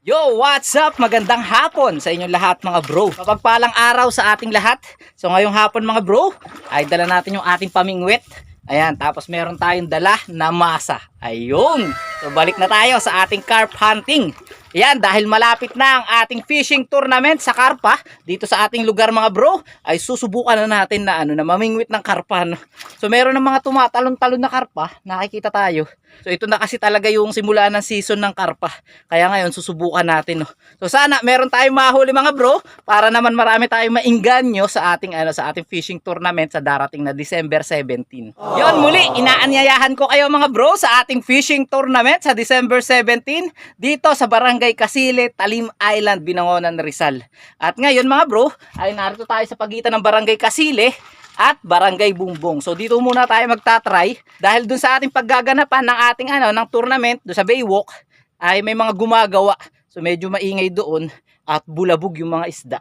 Yo, what's up? Magandang hapon sa inyong lahat mga bro. Mapagpalang araw sa ating lahat. So ngayong hapon mga bro, ay dala natin yung ating pamingwit. Ayan, tapos meron tayong dala na masa. Ayun. So balik na tayo sa ating carp hunting. Ayan, dahil malapit na ang ating fishing tournament sa karpa dito sa ating lugar mga bro, ay susubukan na natin na na mamingwit ng karpa. No? So meron ng mga tumatalon-talon na karpa, nakikita tayo. So ito na kasi talaga yung simula ng season ng karpa. Kaya ngayon susubukan natin, no. So sana meron tayong mahuli mga bro para naman marami tayong maingganyo sa ating sa ating fishing tournament sa darating na December 17. Yon, muli inaanyayahan ko kayo mga bro sa ating fishing tournament sa December 17 dito sa Barangay Kasile, Talim Island, Binangonan, Rizal. At ngayon mga bro, ay narito tayo sa pagitan ng Barangay Kasile at Barangay Bumbong. So dito muna tayo magta-try dahil dun sa ating paggaganapan ng ating ng tournament do sa Baywalk ay may mga gumagawa. So medyo maingay doon at bulabog yung mga isda.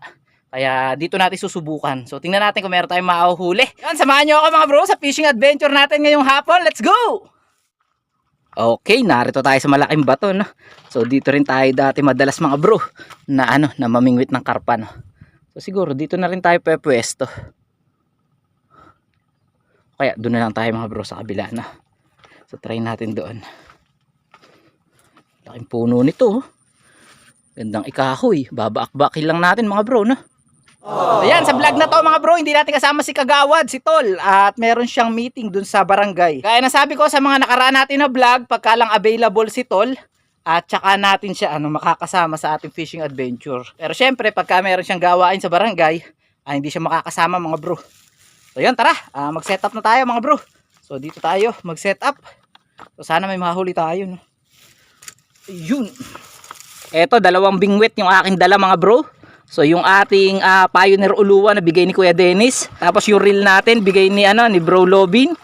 Kaya dito natin susubukan. So tingnan natin kung meron tayong mahuhuli. Yan, samahan niyo ako mga bro sa fishing adventure natin ngayong hapon. Let's go! Okay, narito tayo sa malaking bato, no? So dito rin tayo dati madalas mga bro na na mamingwit ng karpa, no? So siguro dito na rin tayo pwesto. Kaya doon na lang tayo mga bro sa kabila na. So try natin doon. Laking puno nito. Gandang ikahoy. Babaak-bakin lang natin mga bro, no? So, ayan, sa vlog na to mga bro, hindi natin kasama si Kagawad, si Tol. At meron siyang meeting doon sa barangay. Kaya nasabi ko sa mga nakaraan natin na vlog, pagka lang available si Tol, at saka natin siya makakasama sa ating fishing adventure. Pero syempre, pagka meron siyang gawain sa barangay, ay hindi siya makakasama mga bro. So yun, tara, mag-set up na tayo mga bro. So dito tayo mag-set up. So sana may mahuli tayo, no? Ayun. Eto, dalawang bingwit yung aking dala mga bro. So yung ating Pioneer Uluwa na bigay ni Kuya Dennis. Tapos yung reel natin bigay ni ni Bro Lobin.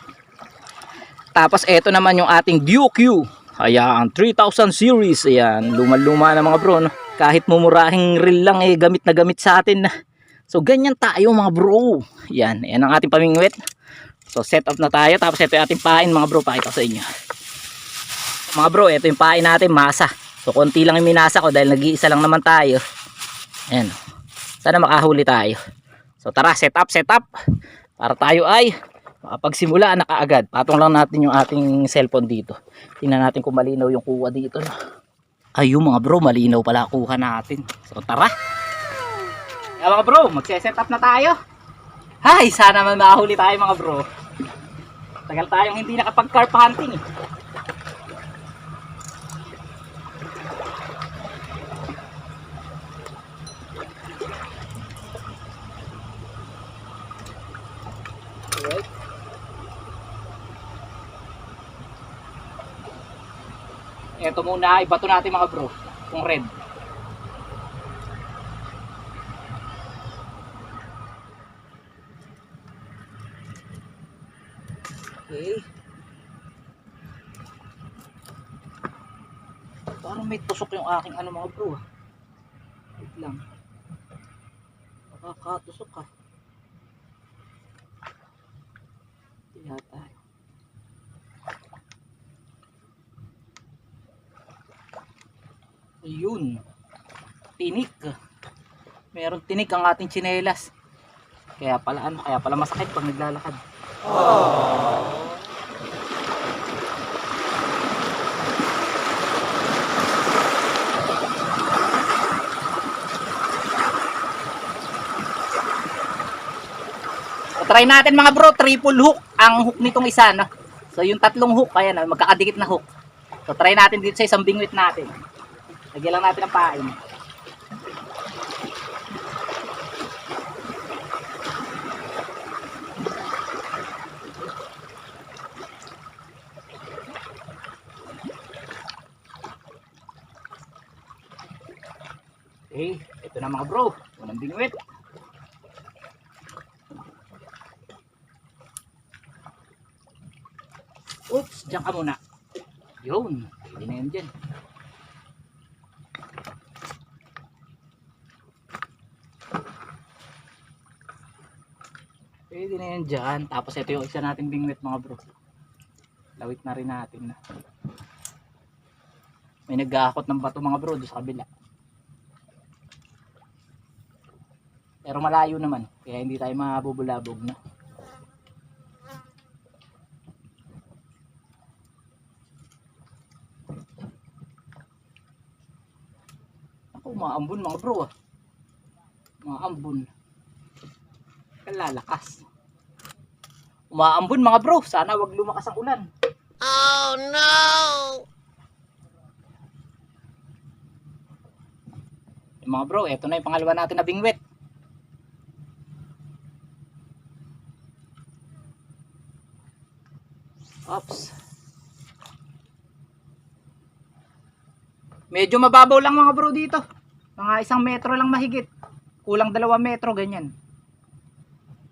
Tapos eto naman yung ating Duke U. Ayan, 3000 series. Ayan, luma-luma na mga bro, no? Kahit mumurahing reel lang gamit na gamit sa atin na. So ganyan tayo mga bro. Yan ang ating pamingwit. So set up na tayo. Tapos ito yung ating pain mga bro. Pakita ko sa inyo. Mga bro, ito yung pain natin, masa. So konti lang yung minasa ko dahil nag-iisa lang naman tayo. Ayan. Sana makahuli tayo. So tara, set up. Para tayo ay makapagsimula na kaagad. Patong lang natin yung ating cellphone dito. Tingnan natin kung malinaw yung kuha dito. Ayun mga bro, malinaw pala kuha natin. So tara. Kaya mga bro, magse-set up na tayo. Hay, sana man makahuli tayo mga bro. Tagal tayong hindi nakapag-carp hunting. Alright. Ito muna, ibato natin mga bro. Kung red. Okay. Parang may tusok yung aking mga bro. Wait lang. Nakakatusok ka. Yata. Ayun. Tinik. Meron tinik ang ating tsinelas. Kaya pala masakit pag naglalakad. Try natin mga bro, triple hook ang hook nitong isa, no? So yung tatlong hook, ayan, magkakadikit na hook. So try natin dito sa isang bingwit natin. Lagyan lang natin ang pain. Okay, ito na mga bro, unang bingwit. Oops, diyan ka muna. Yun, pwede na yun dyan. Pwede na yan dyan. Tapos ito yung isa natin bingwit mga bro. Lawit na rin natin na. May nag-aakot ng bato mga bro doon sa kabila. Pero malayo naman, kaya hindi tayo mabubulabog na. Ako, maambon mga bro ah. Maambon. Kalalakas. Umaambon mga bro, sana wag lumakas ang ulan. Oh no! Mga bro, eto na yung pangalawa natin na bingwit. Oops. Medyo mababaw lang mga bro dito. Mga 1 metro lang mahigit. Kulang 2 metro, ganyan.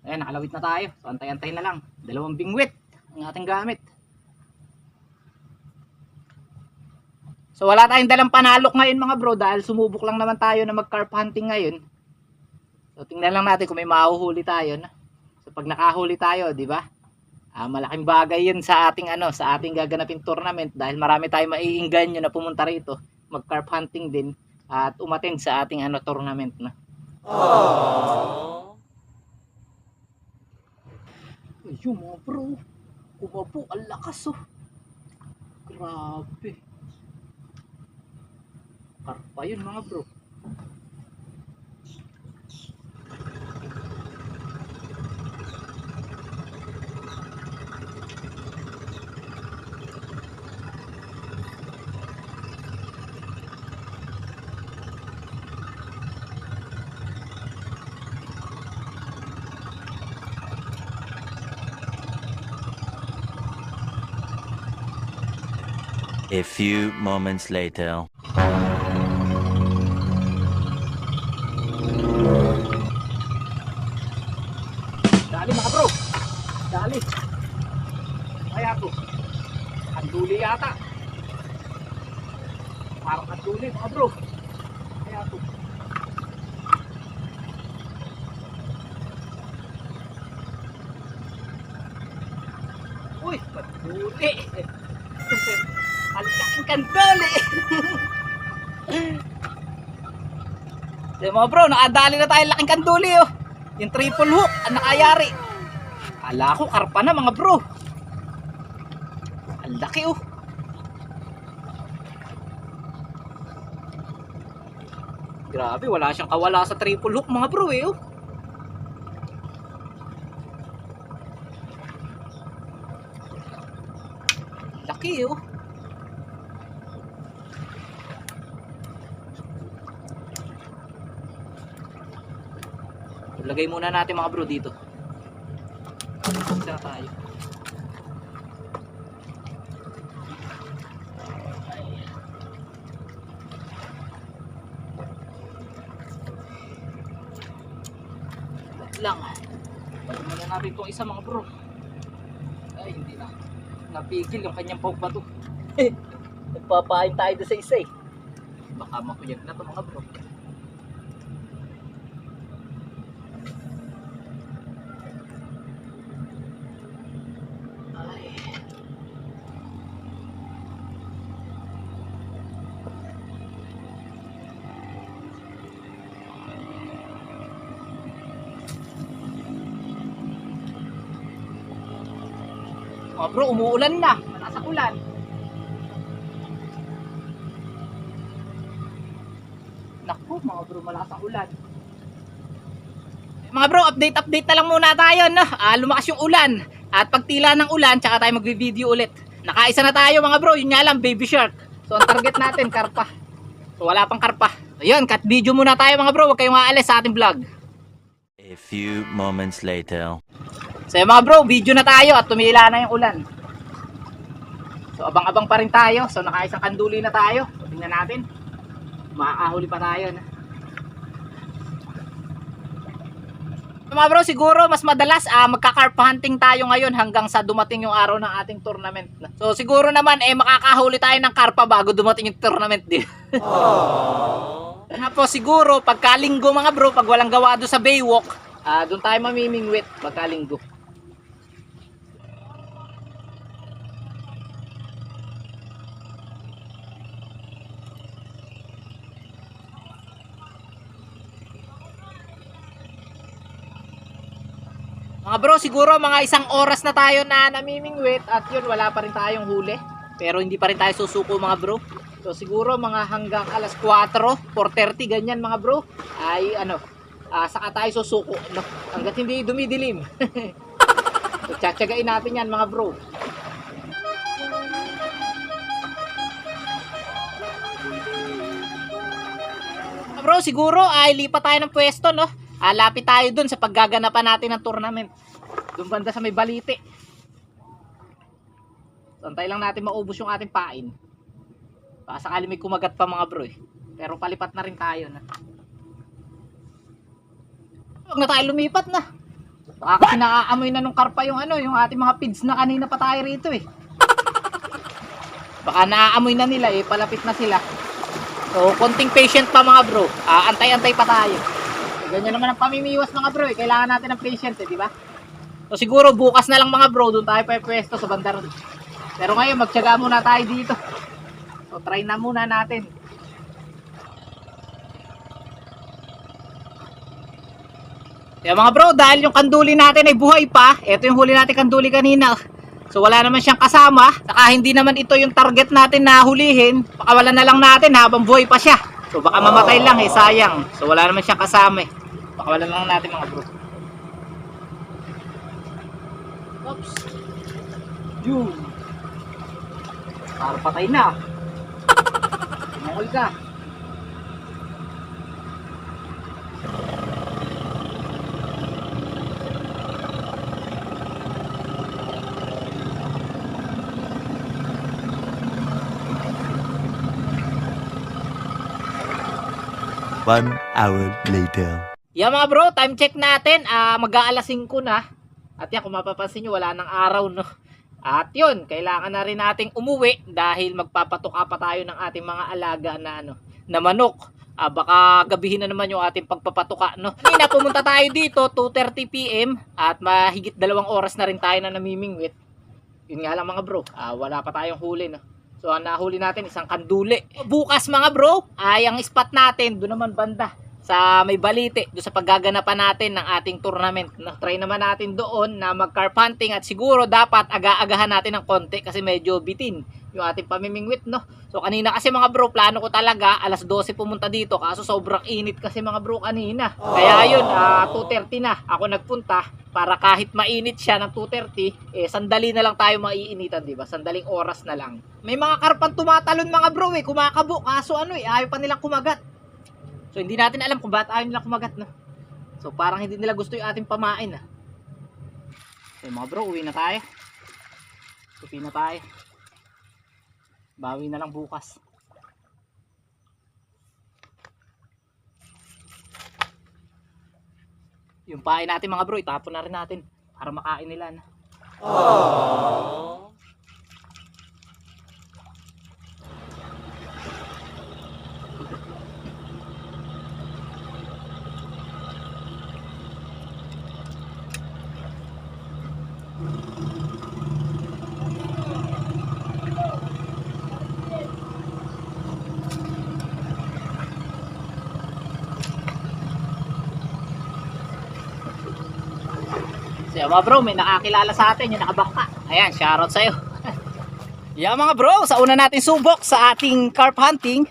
Ayan, nakalawit na tayo. So, antay-antay na lang. 2 bingwit ang ating gamit. So, wala tayong dalang panalok ngayon mga bro dahil sumubok lang naman tayo na mag-carp hunting ngayon. So, tingnan lang natin kung may mahuhuli tayo. So, pag nakahuli tayo, di ba? Malaking bagay yun sa ating sa ating gaganapin tournament dahil marami tayong maiingganyo na pumunta rito, mag-carp hunting din at umattend sa ating tournament na. Aww. Ayun mga bro, kumabo, ang lakas oh. Grabe. Karpa yun mga bro. A few moments later. Dali mga bro. Dali. Kaya to. Kanduli yata. Parang kanduli mga bro. Kaya to. Uy, kanduli. Malaking kanduli. So, mga bro, nakadali na tayo laking kanduli oh. Yung triple hook ang nakayari. Kala ko karpa na mga bro. Ang laki oh. Grabe, wala siyang kawala sa triple hook mga bro eh oh. Laki oh. Lagay muna natin mga bro dito. Isa tayo. Wait lang. Balik muna natin itong isa mga bro. Ay hindi na. Napigil yung kanyang pagbato. Nagpapain tayo doon sa isa eh. Baka makuyag na ito mga bro. Mga bro, umuulan na. Malakas ang ulan. Naku, mga bro, malakas ang ulan. Mga bro, update na lang muna tayo, no? Lumakas yung ulan. At pagtila ng ulan, tsaka tayo magvi-video ulit. Nakaisa na tayo mga bro, yun nga lang, baby shark. So, ang target natin, karpa. So, wala pang karpa. Ayun, cut video muna tayo mga bro. Huwag kayong aalis sa ating vlog. A few moments later. So mga bro, video na tayo at tumila na yung ulan. So abang-abang pa rin tayo. So nakaisang kanduli na tayo. So, tingnan natin. Makakahuli pa tayo na. So, mga bro, siguro mas madalas magka-carp hunting tayo ngayon hanggang sa dumating yung araw ng ating tournament. So siguro naman makakahuli tayo ng karpa bago dumating yung tournament din. Tapos siguro pagkalinggo mga bro, pag walang gawa doon sa Baywalk, doon tayo mamimingwit pagkalinggo. Mga bro, siguro mga 1 oras na tayo na namimingwit at yun, wala pa rin tayong huli. Pero hindi pa rin tayo susuko mga bro. So siguro mga hanggang alas 4, 4:30 ganyan mga bro. Ay saka tayo susuko. No? Hanggat hindi dumidilim. So tsatsagain natin yan mga bro. Bro, siguro ay lipat tayo ng pwesto, no? Lapit tayo dun sa paggaganapan natin ng tournament. Doon banda sa may balite. Santay lang natin maubos yung ating pain. Baka sakali may kumagat pa mga bro eh. Pero palipat na rin tayo na. Huwag na tayo lumipat na. Baka kasi nakaamoy na nung karpa yung yung ating mga pids na kanina pa tayo rito eh. Baka naaamoy na nila eh, palapit na sila. So, konting patient pa mga bro. Antay-antay pa tayo. So, ganyan naman ang pamimiwas mga bro eh. Kailangan natin ng patient eh, di ba? So, siguro bukas na lang mga bro, doon tayo pa pwesto sa banda ron. Pero ngayon, magtiyaga muna tayo dito. So, try na muna natin. Kaya mga bro, dahil yung kanduli natin ay buhay pa, ito yung huli natin kanduli kanina. So wala naman siyang kasama, saka hindi naman ito yung target natin na hulihin, pakawalan na lang natin habang buhay pa siya. So baka mamatay lang eh, sayang. So wala naman siyang kasama eh, pakawalan lang natin mga bro. Oops. Yun. Para patay na. Tumungol ka. One hour later. Yeah mga bro, time check natin. Mag-aalas 5 na. At yan, kung mapapansin nyo, wala ng araw, no? At yun, kailangan na rin nating umuwi dahil magpapatuka pa tayo ng ating mga alaga na na manok. Baka gabihin na naman yung ating pagpapatuka, no? Kanina pumunta tayo dito 2:30 PM at mahigit 2 oras na rin tayo na namimingwit. Yun nga lang mga bro, wala pa tayong huli, no? So ang nahuli natin isang kanduli. Bukas mga bro, ay ang spot natin doon naman banda sa may balite, doon sa paggaganapan natin ng ating tournament. Try naman natin doon na mag carp hunting at siguro dapat aga-agahan natin ng konti kasi medyo bitin yung ating pamimingwit, no? So kanina kasi mga bro, plano ko talaga alas 12 pumunta dito kaso sobrang init kasi mga bro kanina. Kaya yun, 2:30 na ako nagpunta para kahit mainit siya ng 2:30, sandali na lang tayo maiinitan, di ba? Sandaling oras na lang. May mga karpan tumatalon mga bro kumakabo kaso ayaw pa nilang kumagat. So hindi natin alam kung bakit ayaw nilang kumagat, no? So parang hindi nila gusto yung ating pamain, So mga bro, uwi na tayo. Uwi na tayo. Bawi na lang bukas. Yung pain natin mga bro, itapon na rin natin para makain nila na. Aww. So mga bro, may nakakilala sa atin yung nakabangka. Ayan, shoutout sa'yo. Yeah mga bro, sa una natin subok sa ating carp hunting,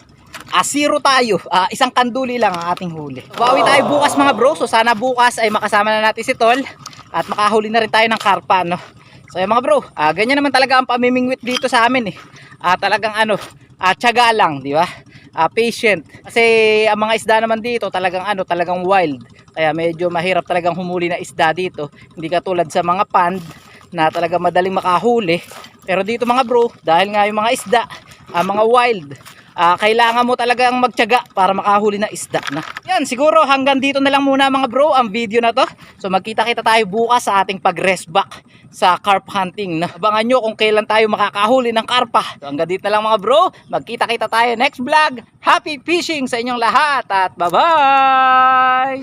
0 tayo. Isang kanduli lang ang ating huli. Bawi tayo bukas mga bro, so sana bukas ay makasama na natin si Tol at makahuli na rin tayo ng karpa, no? So yung mga bro, ganyan naman talaga ang pamimingwit dito sa amin eh. Talagang tiyaga lang, di ba? Patient. Kasi ang mga isda naman dito talagang talagang wild. Kaya medyo mahirap talagang humuli na isda dito. Hindi katulad sa mga pond na talagang madaling makahuli. Pero dito mga bro, dahil nga yung mga isda, mga wild, kailangan mo talagang magtiyaga para makahuli na isda na. Yan, siguro hanggang dito na lang muna mga bro ang video na to. So magkita-kita tayo bukas sa ating pag-rest back sa carp hunting. Abangan nyo kung kailan tayo makakahuli ng karpa. So hanggang dito na lang mga bro. Magkita-kita tayo next vlog. Happy fishing sa inyong lahat at bye-bye!